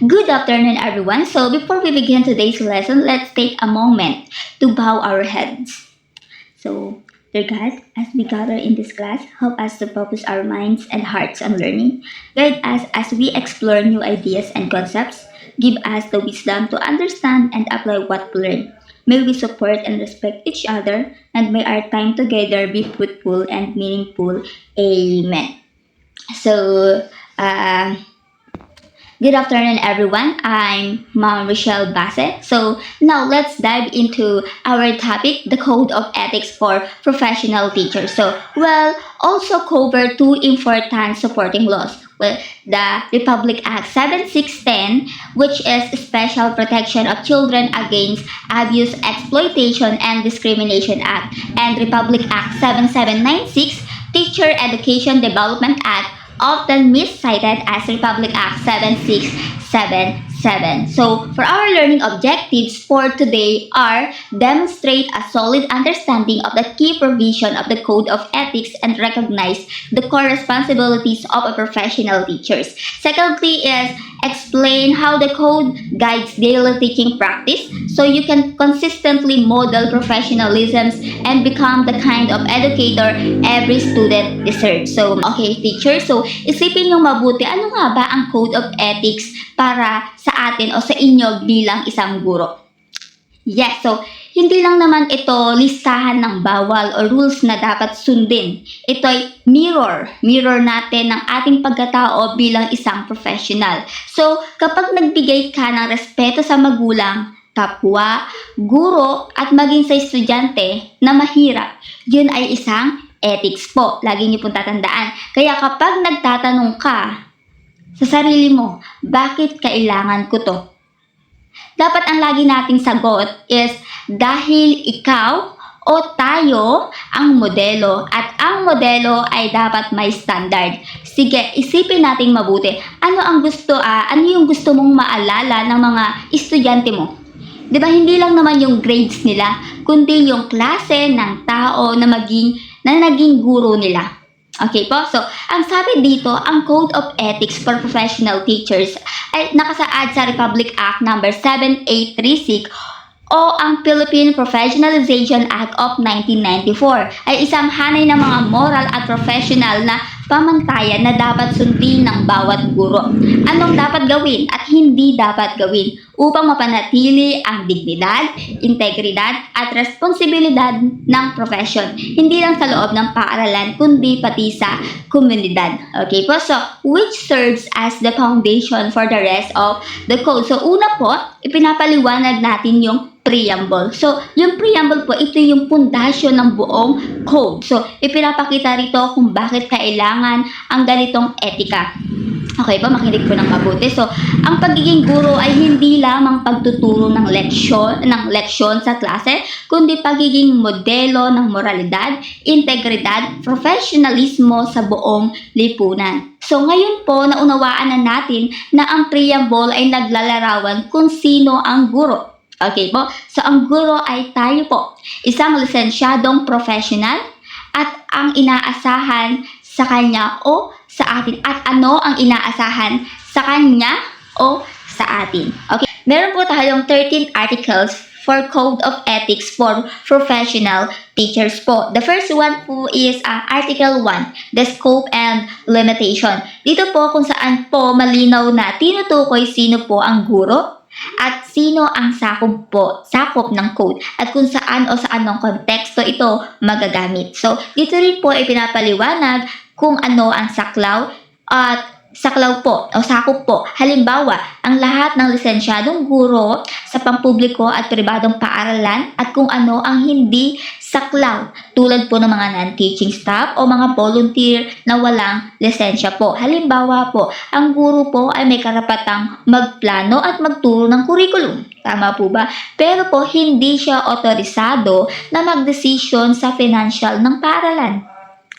Good afternoon, everyone. So, before we begin today's lesson, let's take a moment to bow our heads. So, dear God, as we gather in this class, help us to focus our minds and hearts on learning. Guide us as we explore new ideas and concepts. Give us the wisdom to understand and apply what we learn. May we support and respect each other, and may our time together be fruitful and meaningful. Amen. So, uh, Good afternoon, everyone. I'm Ma'am Rochelle Bassett. So now let's dive into our topic, the Code of Ethics for Professional Teachers. So we'll also cover two important supporting laws. Well, the Republic Act 7610, which is Special Protection of Children Against Abuse, Exploitation, and Discrimination Act, and Republic Act 7796, Teacher Education Development Act, often miscited as Republic Act 7677. So, for our learning objectives for today are demonstrate a solid understanding of the key provision of the Code of Ethics and recognize the core responsibilities of a professional teachers. Secondly is explain how the code guides daily teaching practice so you can consistently model professionalism and become the kind of educator every student deserves. So, okay, teacher, so isipin nyo mabuti, ano nga ba ang Code of Ethics para sa atin o sa inyo bilang isang guro? Yes, so hindi lang naman ito listahan ng bawal o rules na dapat sundin. Ito ay mirror natin ng ating pagkatao bilang isang professional. So, kapag nagbigay ka ng respeto sa magulang, kapwa, guro, at maging sa estudyante na mahirap, yun ay isang ethics po. Lagi niyo pong tatandaan. Kaya kapag nagtatanong ka sa sarili mo, bakit kailangan ko to? Dapat ang lagi nating sagot is dahil ikaw o tayo ang modelo at ang modelo ay dapat may standard. Sige, isipin nating mabuti. Ano yung gusto mong maalala ng mga estudyante mo? 'Di ba hindi lang naman yung grades nila, kundi yung klase ng tao na naging guro nila. Okay po? So, ang sabi dito, ang Code of Ethics for Professional Teachers ay nakasaad sa Republic Act number 7836 o ang Philippine Professionalization Act of 1994 ay isang hanay ng mga moral at professional na pamantayan na dapat sundin ng bawat guro. Anong dapat gawin at hindi dapat gawin upang mapanatili ang dignidad, integridad at responsibilidad ng profession. Hindi lang sa loob ng paaralan kundi pati sa komunidad. Okay po? So, which serves as the foundation for the rest of the code. So, una po, ipinapaliwanag natin yung preamble. So, yung preamble po, ito yung pundasyon ng buong code. So, ipinapakita rito kung bakit kailangan ang ganitong etika. Okay ba? Makinig po ng mabuti. So, ang pagiging guro ay hindi lamang pagtuturo ng leksyon sa klase, kundi pagiging modelo ng moralidad, integridad, professionalismo sa buong lipunan. So, ngayon po, naunawaan na natin na ang preamble ay naglalarawan kung sino ang guro. Okay po? So, ang guro ay tayo po. Isang lisensyadong professional at ang inaasahan sa kanya o sa atin. At ano ang inaasahan sa kanya o sa atin. Okay. Meron po tayong 13 articles for Code of Ethics for Professional Teachers po. The first one po is Article 1, the scope and limitation. Dito po kung saan po malinaw na tinutukoy sino po ang guro at sino ang sakop ng code at kung saan o sa anong konteksto ito magagamit. So, dito rin po ay pinapaliwanag kung ano ang saklaw po o sakop po. Halimbawa, ang lahat ng lisensyadong guro sa pampubliko at pribadong paaralan at kung ano ang hindi saklaw tulad po ng mga non-teaching staff o mga volunteer na walang lisensya po. Halimbawa po, ang guro po ay may karapatang magplano at magturo ng curriculum. Tama po ba? Pero po, hindi siya otorisado na magdesisyon sa financial ng paaralan.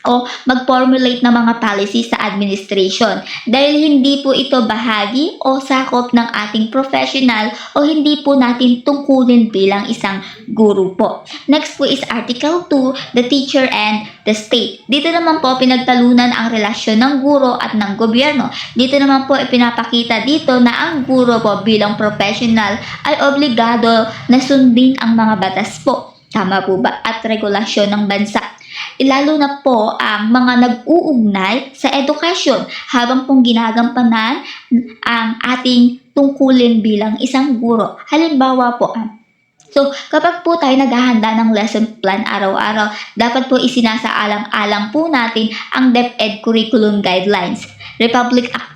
o mag-formulate ng mga policy sa administration dahil hindi po ito bahagi o sakop ng ating professional o hindi po natin tungkulin bilang isang guru po. Next po is Article 2, the teacher and the state. Dito naman po pinagtalunan ang relasyon ng guro at ng gobyerno. Dito naman po ipinapakita dito na ang guro po bilang professional ay obligado na sundin ang mga batas po. Tama po ba? At regulasyon ng bansa. Lalo na po ang mga nag-uugnay sa edukasyon habang pong ginagampanan ang ating tungkulin bilang isang guro. Halimbawa po, so kapag po tayo naghahanda ng lesson plan araw-araw, dapat po isinasaalang-alang po natin ang DepEd Curriculum Guidelines, Republic Act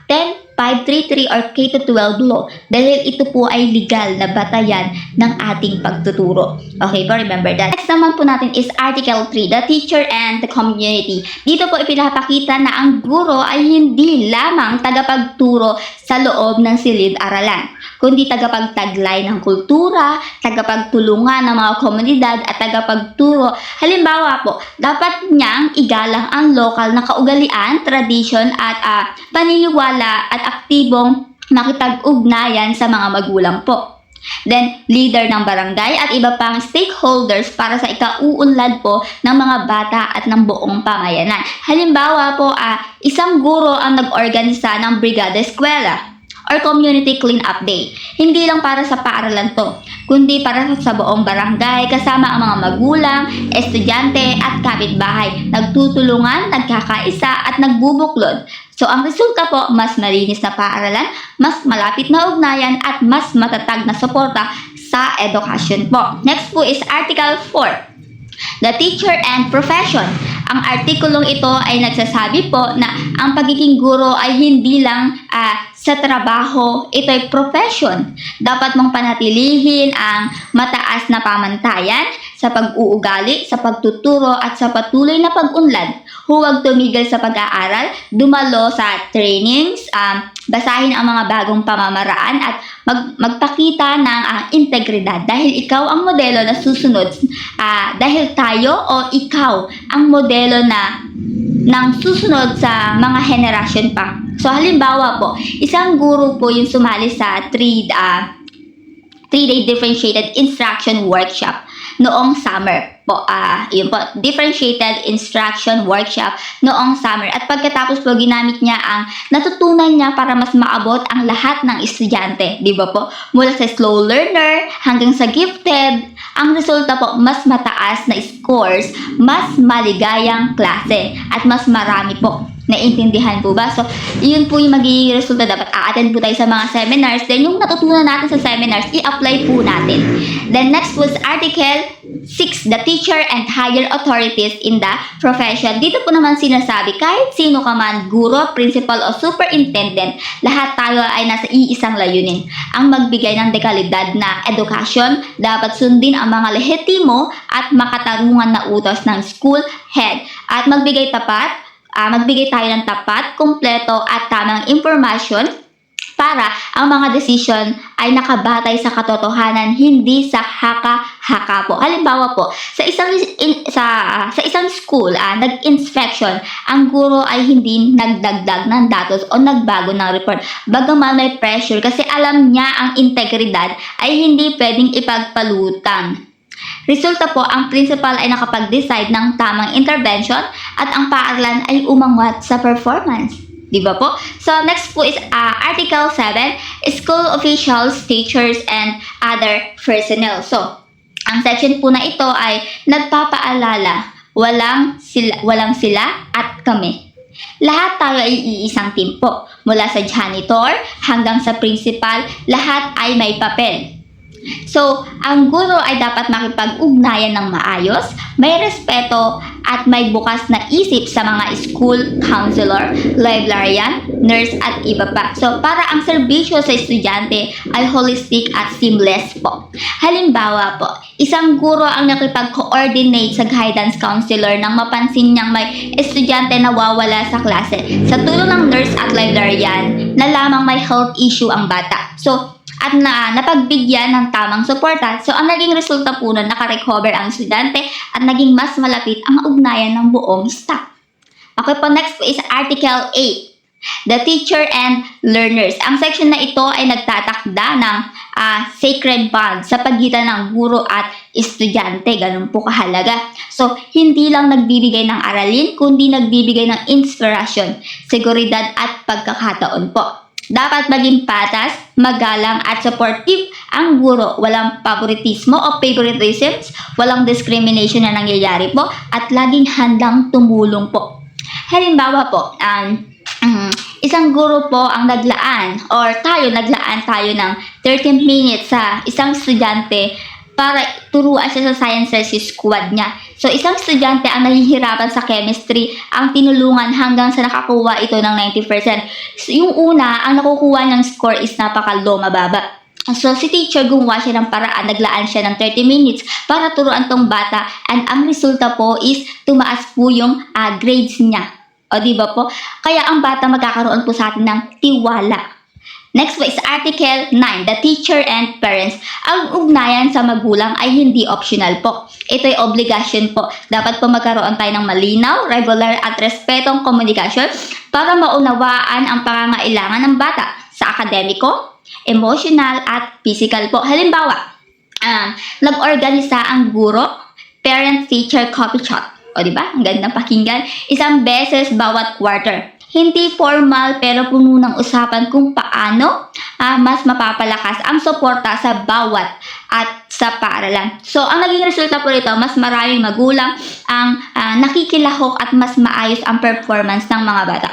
10533 or K-12 law dahil ito po ay legal na batayan ng ating pagtuturo. Okay po, remember that. Next naman po natin is Article 3, the teacher and the community. Dito po ipinapakita na ang guro ay hindi lamang tagapagturo sa loob ng silid-aralan, kundi tagapagtaglay ng kultura, tagapagtulungan ng mga komunidad at tagapagturo. Halimbawa po, dapat niyang igalang ang lokal na kaugalian, tradisyon at paniniwala at aktibong makipag-ugnayan sa mga magulang po. Then, leader ng barangay at iba pang stakeholders para sa ikauunlad po ng mga bata at ng buong pamayanan. Halimbawa po, isang guro ang nag-organisa ng Brigada Eskwela or Community Clean-up Day. Hindi lang para sa paaralan to, kundi para sa buong barangay kasama ang mga magulang, estudyante at kapitbahay. Nagtutulungan, nagkakaisa at nagbubuklod. So ang resulta po, mas malinis na paaralan, mas malapit na ugnayan at mas matatag na suporta sa edukasyon po. Next po is Article 4. The teacher and profession. Ang artikulong ito ay nagsasabi po na ang pagiging guro ay hindi lang sa trabaho, ito ay profession. Dapat mong panatilihin ang mataas na pamantayan sa pag-uugali, sa pagtuturo at sa patuloy na pag-unlad. Huwag tumigil sa pag-aaral, dumalo sa trainings, basahin ang mga bagong pamamaraan at magpakita ng integridad dahil ikaw ang modelo na susunod, dahil tayo o ikaw ang modelo na ng susunod sa mga henerasyon pa. So halimbawa po, isang guro po yung sumali sa 3-day differentiated instruction workshop noong summer po. Yun po, differentiated instruction workshop noong summer. At pagkatapos po, ginamit niya ang natutunan niya para mas maabot ang lahat ng estudyante. Di ba po? Mula sa slow learner hanggang sa gifted. Ang resulta po, mas mataas na scores, mas maligayang klase, at mas marami po. Naintindihan po ba? So, yun po yung magiging resulta. Dapat a-attend po tayo sa mga seminars. Then, yung natutunan natin sa seminars, i-apply po natin. Then, next was Article 6, the teacher and higher authorities in the profession. Dito po naman sinasabi, kahit sino ka man, guro, principal, o superintendent, lahat tayo ay nasa iisang layunin. Ang magbigay ng dekalidad na edukasyon, dapat sundin ang mga lehitimo at makatarungan na utos ng school head. At magbigay tayo ng tapat, kumpleto at tamang impormasyon para ang mga desisyon ay nakabatay sa katotohanan, hindi sa haka-haka po. Halimbawa po, sa isang school, nag-inspection, ang guro ay hindi nagdagdag ng datos o nagbago ng report. Bagaman may pressure kasi alam niya ang integridad ay hindi pwedeng ipagpalutang. Resulta po, ang principal ay nakapag-decide ng tamang intervention at ang paaralan ay umangat sa performance. Di ba po? So, next po is Article 7, School Officials, Teachers, and Other Personnel. So, ang section po na ito ay nagpapaalala, walang sila at kami. Lahat tayo ay iisang team po. Mula sa janitor hanggang sa principal, lahat ay may papel. So, ang guro ay dapat makipag-ugnayan ng maayos, may respeto at may bukas na isip sa mga school counselor, librarian, nurse at iba pa. So, para ang serbisyo sa estudyante ay holistic at seamless po. Halimbawa po, isang guro ang nakipag-coordinate sa guidance counselor nang mapansin niyang may estudyante na nawawala sa klase. Sa tulong ng nurse at librarian na lamang may health issue ang bata. So, at napagbigyan ng tamang suporta. So, ang naging resulta po nun, nakarecover ang estudyante at naging mas malapit ang ugnayan ng buong staff. Okay po, next po is Article 8. The teacher and learners. Ang section na ito ay nagtatakda ng sacred bond sa pagitan ng guro at estudyante. Ganun po kahalaga. So, hindi lang nagbibigay ng aralin, kundi nagbibigay ng inspirasyon, seguridad at pagkakataon po. Dapat maging patas, magalang at supportive ang guro. Walang favoritismo o favoritisms, walang discrimination na nangyayari po, at laging handang tumulong po. Halimbawa po, isang guro po ang naglaan naglaan tayo ng 30 minutes sa isang estudyante para turuan siya sa science rescue squad niya. So, isang estudyante ang nahihirapan sa chemistry, ang tinulungan hanggang sa nakakuha ito ng 90%. So, yung una, ang nakukuha ng score is napakalo, mababa. So, si teacher gumawa siya ng paraan, naglaan siya ng 30 minutes para turuan tong bata, and ang resulta po is tumaas po yung grades niya. O, di ba po? Kaya ang bata magkakaroon po sa atin ng tiwala. Next po is Article 9, the teacher and parents. Ang ugnayan sa magulang ay hindi optional po. Ito ay obligasyon po. Dapat po magkaroon tayo ng malinaw, regular at respetong komunikasyon para maunawaan ang pangangailangan ng bata sa akademiko, emotional at physical po. Halimbawa, nag-organisa ang guro, parent-teacher coffee chat. O, diba? Ang gandang pakinggan. Isang beses bawat quarter. Hindi formal pero puno ng usapan kung paano mas mapapalakas ang suporta sa bawat at sa paaralan. So, ang naging resulta po nito, mas maraming magulang ang nakikilahok at mas maayos ang performance ng mga bata.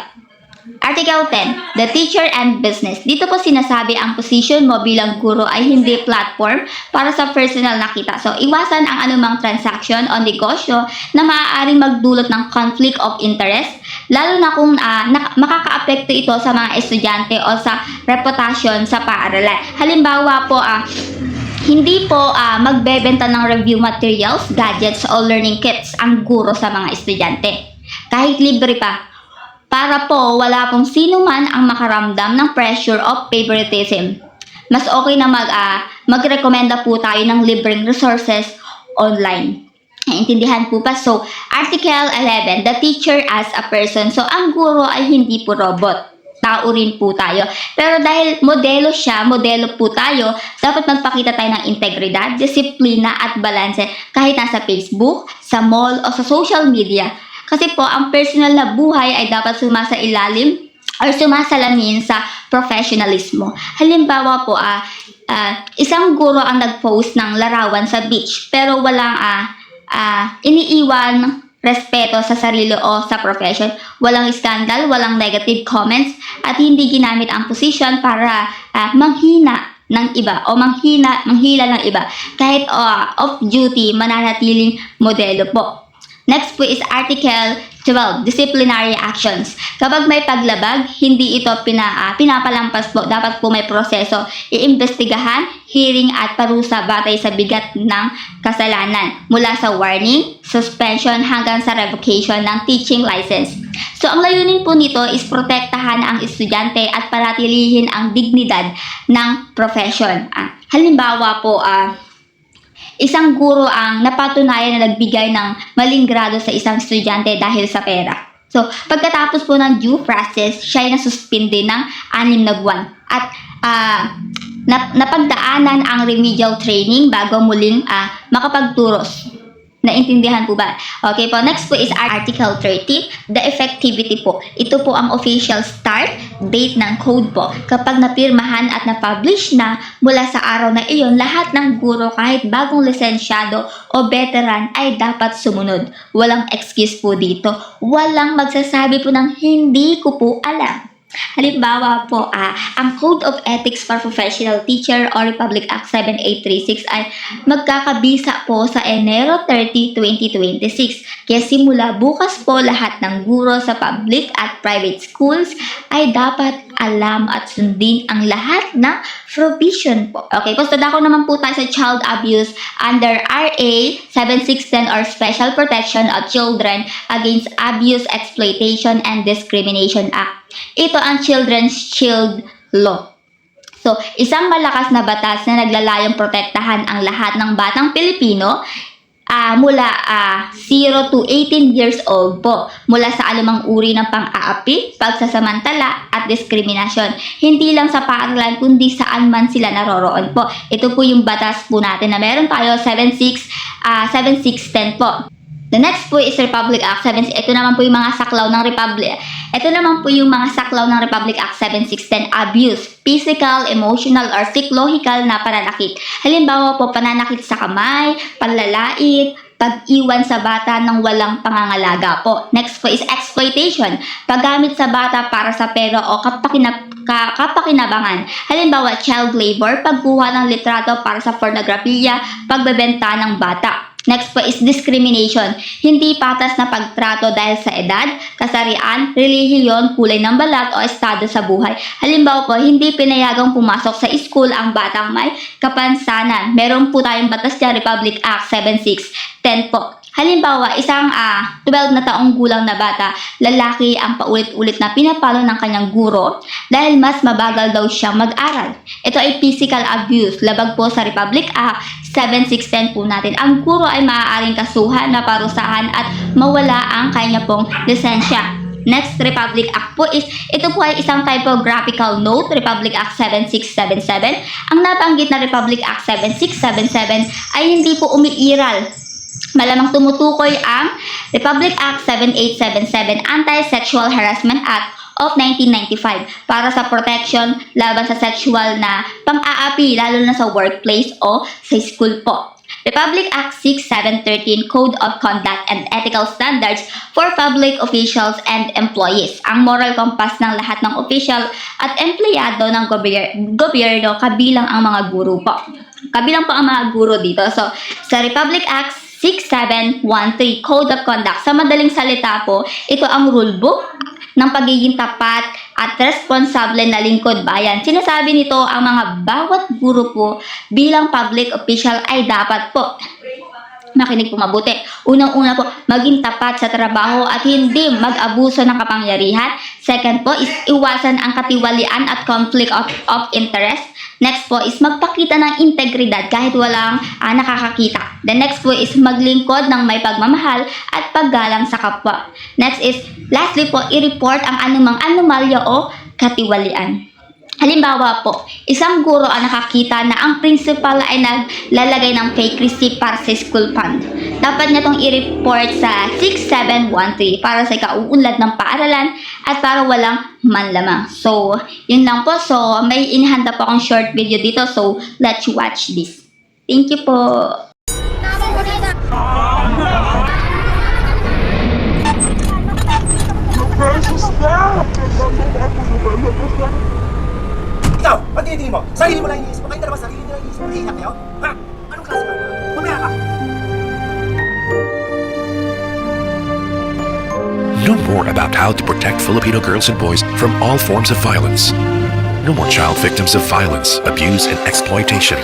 Article 10, the teacher and business. Dito po sinasabi ang position mo bilang guro ay hindi platform para sa personal na kita. So, iwasan ang anumang transaction o negosyo na maaaring magdulot ng conflict of interest, lalo na kung makakaapekto ito sa mga estudyante o sa reputasyon sa paaralan. Halimbawa po, hindi po magbebenta ng review materials, gadgets o learning kits ang guro sa mga estudyante. Kahit libre pa. Para po wala pong sino man ang makaramdam ng pressure of favoritism. Mas okay na magrekomenda po tayo ng libreng resources online. Naintindihan po ba? So, Article 11, the teacher as a person. So, ang guro ay hindi po robot. Tao rin po tayo. Pero dahil modelo siya, modelo po tayo, dapat magpakita tayo ng integridad, disiplina at balanse kahit nasa Facebook, sa mall o sa social media. Kasi po, ang personal na buhay ay dapat sumasailalim or sumasalamin sa professionalismo. Halimbawa po, isang guro ang nag-post ng larawan sa beach pero walang iniiwan respeto sa sarili o sa profession. Walang scandal, walang negative comments at hindi ginamit ang position para manghina ng iba o manghila ng iba. Kahit off-duty, mananatiling modelo po. Next po is Article 12, disciplinary actions. Kapag may paglabag, hindi ito pinapalampas po. Dapat po may proseso. Iimbestigahan, hearing at parusa batay sa bigat ng kasalanan. Mula sa warning, suspension hanggang sa revocation ng teaching license. So, ang layunin po nito is protektahan ang estudyante at panatilihin ang dignidad ng profession. Halimbawa po, isang guro ang napatunayan na nagbigay ng maling grado sa isang estudyante dahil sa pera. So, pagkatapos po ng due process, siya ay nasuspinde ng 6 na buwan. At napagdaanan ang remedial training bago muling makapagturos. Naintindihan po ba? Okay po, next po is Article 30, the effectivity po. Ito po ang official start date ng code po. Kapag napirmahan at na-publish na mula sa araw na iyon, lahat ng guro kahit bagong lisensyado o veteran ay dapat sumunod. Walang excuse po dito. Walang magsasabi po ng hindi ko po alam. Halimbawa po, ang Code of Ethics for Professional Teacher o Republic Act 7836 ay magkakabisa po sa Enero 30, 2026. Kaya simula bukas po lahat ng guro sa public at private schools ay dapat alam at sundin ang lahat ng provision po. Okay, po, dadako naman po tayo sa child abuse under RA 7610 or Special Protection of Children Against Abuse, Exploitation, and Discrimination Act. Ito ang Children's Shield Law. So, isang malakas na batas na naglalayong protektahan ang lahat ng batang Pilipino mula 0 to 18 years old po, mula sa anumang uri ng pang-aapi, pagsasamantala at diskriminasyon. Hindi lang sa paaralan kundi saan man sila naroroon po. Ito po yung batas po natin na meron tayo 7610 po. The next po is Republic Act 7. Ito naman po yung mga saklaw ng Republic. Ito naman po yung mga saklaw ng Republic Act 7610. Abuse, physical, emotional, or psychological na pananakit. Halimbawa po, pananakit sa kamay, panlalait, pag-iwan sa bata ng walang pangangalaga po. Next po is exploitation. Paggamit sa bata para sa pera o kapakinabangan. Halimbawa, child labor, pagkuha ng litrato para sa pornografiya, pagbebenta ng bata. Next po is discrimination. Hindi patas na pagtrato dahil sa edad, kasarian, relihiyon, kulay ng balat o estado sa buhay. Halimbawa po, hindi pinayagang pumasok sa school ang batang may kapansanan. Meron po tayong batas dyan, Republic Act 7610 po. Halimbawa, isang 12 na taong gulang na bata, lalaki ang paulit-ulit na pinapalo ng kanyang guro dahil mas mabagal daw siyang mag-aral. Ito ay physical abuse. Labag po sa Republic Act 7610 po natin. Ang guro ay maaaring kasuhan na parusahan at mawala ang kanya pong lisensya. Next Republic Act po is, ito po ay isang typographical note, Republic Act 7677. Ang nabanggit na Republic Act 7677 ay hindi po umiiral. Malamang tumutukoy ang Republic Act 7877, Anti-Sexual Harassment Act of 1995 para sa protection laban sa sexual na pang-aapi lalo na sa workplace o sa school po. Republic Act 6713, Code of Conduct and Ethical Standards for Public Officials and Employees. Ang moral compass ng lahat ng official at empleyado ng gobyerno kabilang ang mga guro po. Kabilang po ang mga guro dito. So, sa Republic Act 6713, Code of Conduct. Sa madaling salita po, ito ang rulebook ng pagiging tapat at responsable na lingkod bayan. Sinasabi nito ang mga bawat guro po bilang public official ay dapat po makinig po mabuti. Unang-una po, maging tapat sa trabaho at hindi mag-abuso ng kapangyarihan. Second po is iwasan ang katiwalian at conflict of interest. Next po is magpakita ng integridad kahit walang nakakakita. The next po is maglingkod ng may pagmamahal at paggalang sa kapwa. Next is, lastly po, i-report ang anumang anomalya o katiwalian. Halimbawa po, isang guro ang nakakita na ang principal ay naglalagay ng fake receipt para sa school fund. Dapat niya itong i-report sa 6713 para sa ikauunlad ng paaralan at para walang manlamang. So, yun lang po. So, may inihanda po akong short video dito. So, let's watch this. Thank you po. Ikaw, ba't tinitingin mo? Sarili mo lang iniisip mo. Kayo dalawa, sarili nyo lang iniisip mo. Iiyak kayo? Ha? Anong klase ka? Mamaya ka! Know more about how to protect Filipino girls and boys from all forms of violence. No more child victims of violence, abuse, and exploitation.